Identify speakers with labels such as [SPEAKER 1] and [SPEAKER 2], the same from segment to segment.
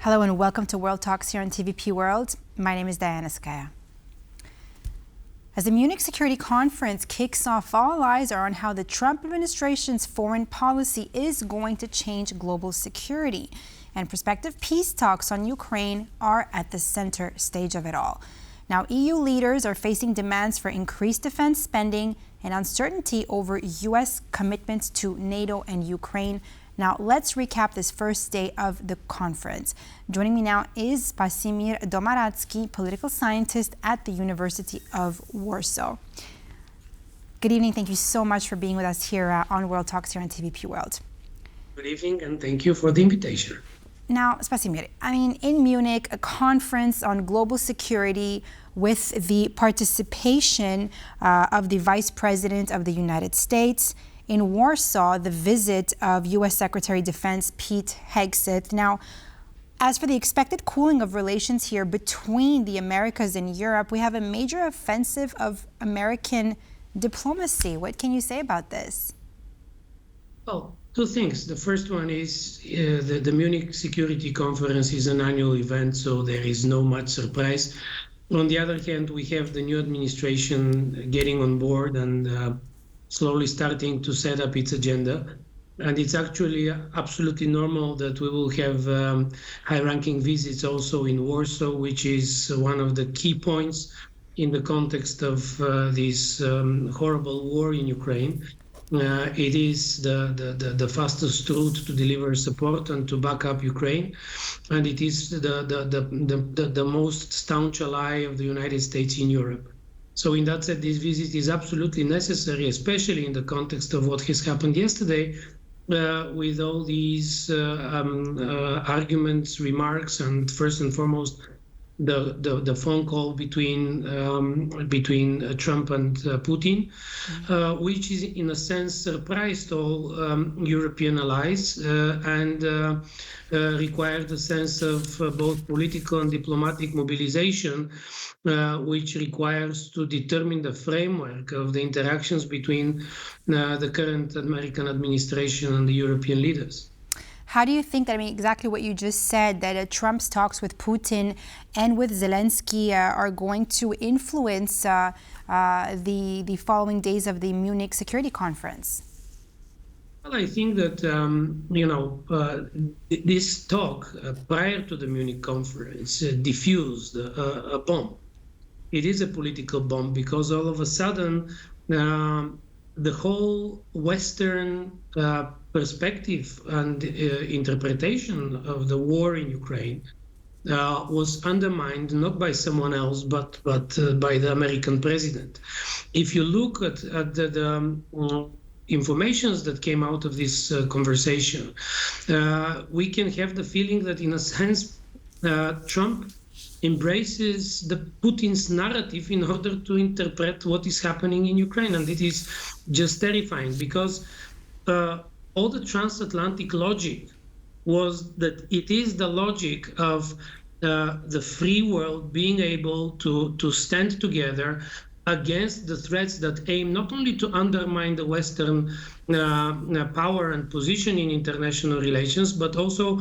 [SPEAKER 1] Hello and welcome to World Talks here on TVP World. My name is Diana Skaya. As the Munich Security Conference kicks off, all eyes are on how the Trump administration's foreign policy is going to change global security. And prospective peace talks on Ukraine are at the center stage of it all. Now, EU leaders are facing demands for increased defense spending and uncertainty over U.S. commitments to NATO and Ukraine. Now, let's recap this first day of the conference. Joining me now is Spasimir Domaradzki, political scientist at the University of Warsaw. Good evening. Thank you so much for being with us here on World Talks here on TVP World.
[SPEAKER 2] Good evening, and thank you for the invitation.
[SPEAKER 1] Now, Spasimir, in Munich, a conference on global security with the participation of the Vice President of the United States. In Warsaw, the visit of U.S. Secretary of Defense Pete Hegseth. Now, as for the expected cooling of relations here between the Americas and Europe, we have a major offensive of American diplomacy. What can you say about this?
[SPEAKER 2] Well, two things. The first one is the Munich Security Conference is an annual event, so there is no much surprise. On the other hand, we have the new administration getting on board and slowly starting to set up its agenda. And it's actually absolutely normal that we will have high-ranking visits also in Warsaw, which is one of the key points in the context of this horrible war in Ukraine. It is the fastest route to deliver support and to back up Ukraine. And it is the most staunch ally of the United States in Europe. So in that sense, this visit is absolutely necessary, especially in the context of what has happened yesterday with all these arguments, remarks, and first and foremost, the phone call between Trump and Putin, which is in a sense surprised all European allies and required a sense of both political and diplomatic mobilization, which requires to determine the framework of the interactions between the current American administration and the European leaders.
[SPEAKER 1] How do you think that, exactly what you just said, that Trump's talks with Putin and with Zelensky are going to influence the following days of the Munich Security Conference?
[SPEAKER 2] Well, I think that, this talk prior to the Munich conference diffused a bomb. It is a political bomb because all of a sudden the whole Western perspective and interpretation of the war in Ukraine was undermined not by someone else but by the American president. If you look at the informations that came out of this conversation, we can have the feeling that in a sense Trump embraces the Putin's narrative in order to interpret what is happening in Ukraine. And it is just terrifying because all the transatlantic logic was that it is the logic of the free world being able to stand together against the threats that aim not only to undermine the Western power and position in international relations, but also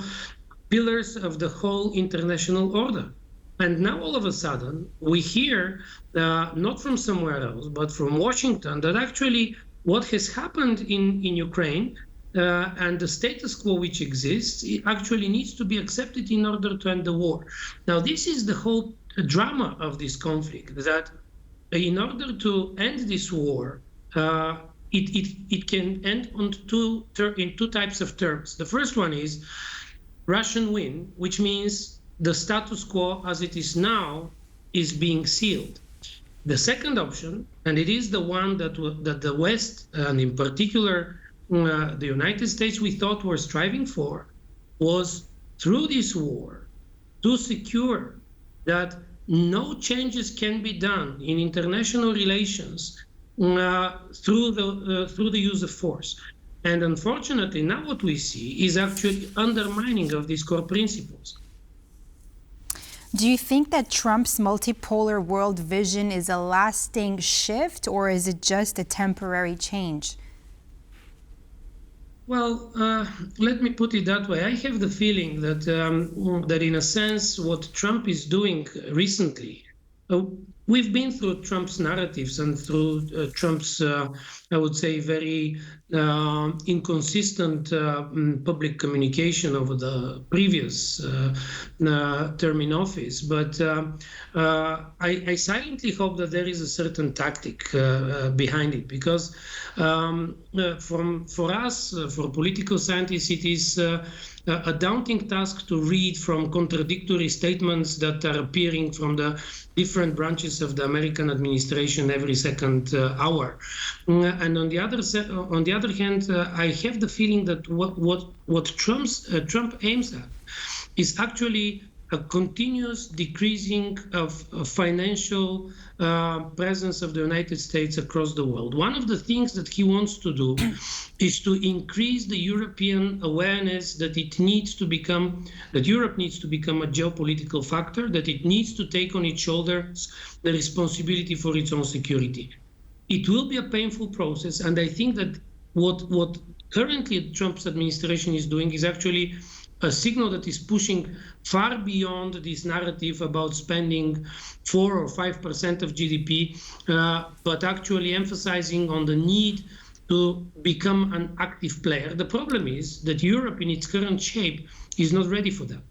[SPEAKER 2] pillars of the whole international order. And now all of a sudden, we hear, not from somewhere else, but from Washington, that actually what has happened in Ukraine and the status quo which exists, it actually needs to be accepted in order to end the war. Now, this is the whole drama of this conflict, that in order to end this war, it can end on in two types of terms. The first one is Russian win, which means the status quo as it is now is being sealed. The second option, and it is the one that the West, and in particular the United States, we thought were striving for, was through this war to secure that no changes can be done in international relations through the use of force. And unfortunately, now what we see is actually undermining of these core principles.
[SPEAKER 1] Do you think that Trump's multipolar world vision is a lasting shift, or is it just a temporary change?
[SPEAKER 2] Well, let me put it that way. I have the feeling that in a sense, what Trump is doing recently, uh, we've been through Trump's narratives and through Trump's, I would say, very inconsistent public communication over the previous term in office. But I silently hope that there is a certain tactic behind it, because for us, for political scientists, it is a daunting task to read from contradictory statements that are appearing from the different branches of the American administration every second hour. And on the other hand, I have the feeling that what Trump aims at is actually a continuous decreasing of financial presence of the United States across the world. One of the things that he wants to do is to increase the European awareness that Europe needs to become a geopolitical factor, that it needs to take on its shoulders the responsibility for its own security. It will be a painful process, and I think that what currently Trump's administration is doing is actually a signal that is pushing far beyond this narrative about spending 4 or 5% of GDP, but actually emphasizing on the need to become an active player. The problem is that Europe in its current shape is not ready for that.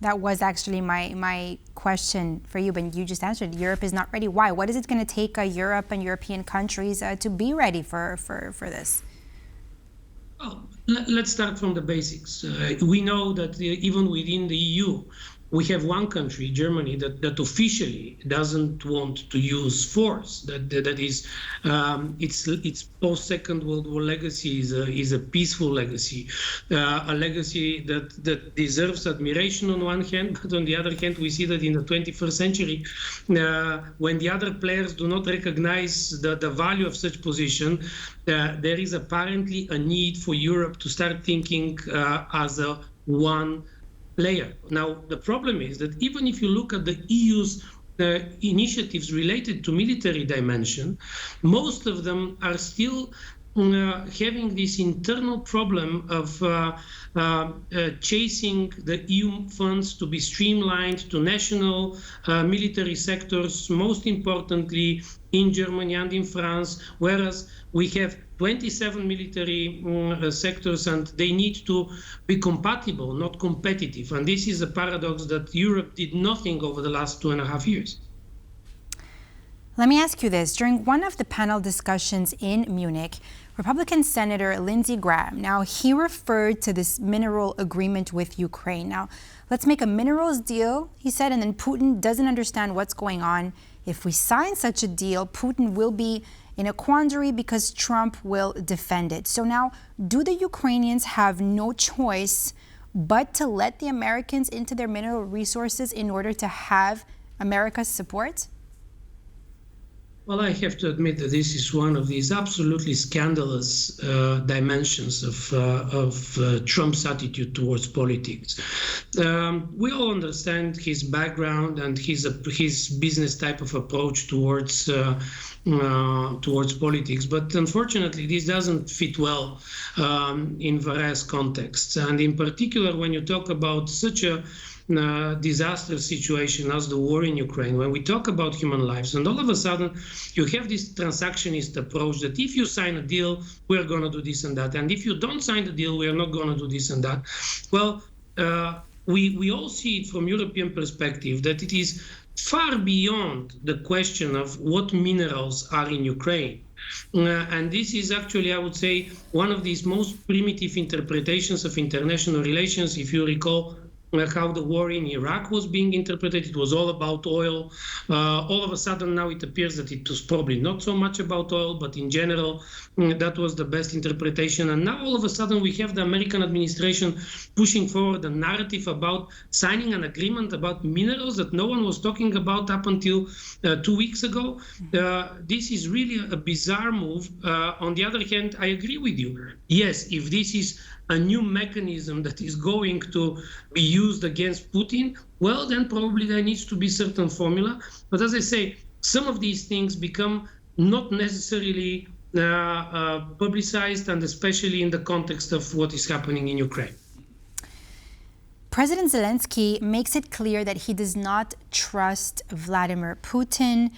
[SPEAKER 1] That was actually my question for you, but you just answered. Europe is not ready. Why? What is it going to take Europe and European countries to be ready for this?
[SPEAKER 2] Well, let's start from the basics. We know that even within the EU, we have one country, Germany, that officially doesn't want to use force. That is, its post-Second World War legacy is a peaceful legacy, a legacy that deserves admiration on one hand, but on the other hand, we see that in the 21st century, when the other players do not recognize the value of such position, there is apparently a need for Europe to start thinking as a one player. Now, the problem is that even if you look at the EU's initiatives related to military dimension, most of them are still having this internal problem of chasing the EU funds to be streamlined to national military sectors, most importantly in Germany and in France, whereas we have 27 military sectors and they need to be compatible, not competitive. And this is a paradox that Europe did nothing over the last 2.5 years.
[SPEAKER 1] Let me ask you this. During one of the panel discussions in Munich, Republican Senator Lindsey Graham, now he referred to this mineral agreement with Ukraine. Now, let's make a minerals deal, he said, and then Putin doesn't understand what's going on. If we sign such a deal, Putin will be in a quandary because Trump will defend it. So now, do the Ukrainians have no choice but to let the Americans into their mineral resources in order to have America's support?
[SPEAKER 2] Well, I have to admit that this is one of these absolutely scandalous dimensions of Trump's attitude towards politics. We all understand his background and his business type of approach towards politics, but unfortunately, this doesn't fit well in various contexts. And in particular, when you talk about such a disastrous situation as the war in Ukraine, when we talk about human lives, and all of a sudden you have this transactionist approach that if you sign a deal, we're going to do this and that, and if you don't sign the deal, we are not going to do this and that. Well, we all see it from European perspective that it is far beyond the question of what minerals are in Ukraine. And this is actually, I would say, one of these most primitive interpretations of international relations. If you recall how the war in Iraq was being interpreted, it was all about oil. All of a sudden now it appears that it was probably not so much about oil, but in general, that was the best interpretation. And now all of a sudden we have the American administration pushing forward a narrative about signing an agreement about minerals that no one was talking about up until 2 weeks ago. This is really a bizarre move. On the other hand, I agree with you. Yes, if this is a new mechanism that is going to be used against Putin, well, then probably there needs to be certain formula. But as I say, some of these things become not necessarily publicized, and especially in the context of what is happening in Ukraine.
[SPEAKER 1] President Zelensky makes it clear that he does not trust Vladimir Putin.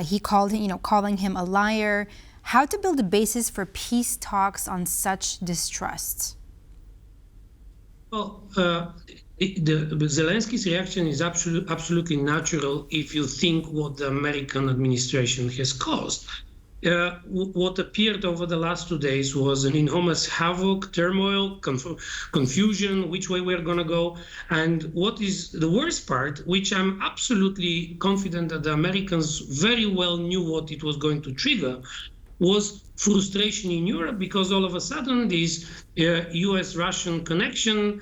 [SPEAKER 1] He called, calling him a liar. How to build a basis for peace talks on such distrust?
[SPEAKER 2] Well, Zelensky's reaction is absolutely natural if you think what the American administration has caused. What appeared over the last 2 days was an enormous havoc, turmoil, confusion, which way we're going to go. And what is the worst part, which I'm absolutely confident that the Americans very well knew what it was going to trigger, was frustration in Europe, because all of a sudden this US-Russian connection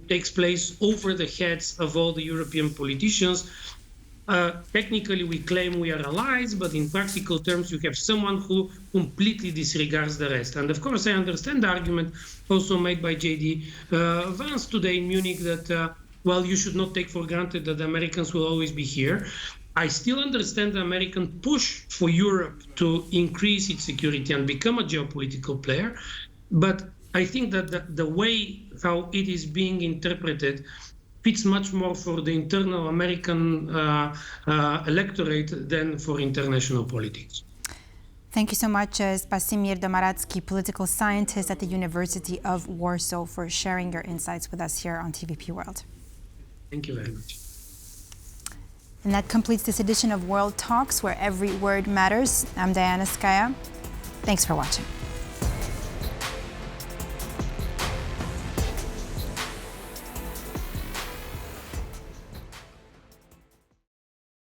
[SPEAKER 2] takes place over the heads of all the European politicians. Technically, we claim we are allies, but in practical terms, you have someone who completely disregards the rest. And of course, I understand the argument also made by J.D. Vance today in Munich that, well, you should not take for granted that the Americans will always be here. I still understand the American push for Europe to increase its security and become a geopolitical player. But I think that the way how it is being interpreted fits much more for the internal American electorate than for international politics.
[SPEAKER 1] Thank you so much, Spasimir Domaradzki, political scientist at the University of Warsaw, for sharing your insights with us here on TVP World.
[SPEAKER 2] Thank you very much.
[SPEAKER 1] And that completes this edition of World Talks, where every word matters. I'm Diana Skaya. Thanks for watching.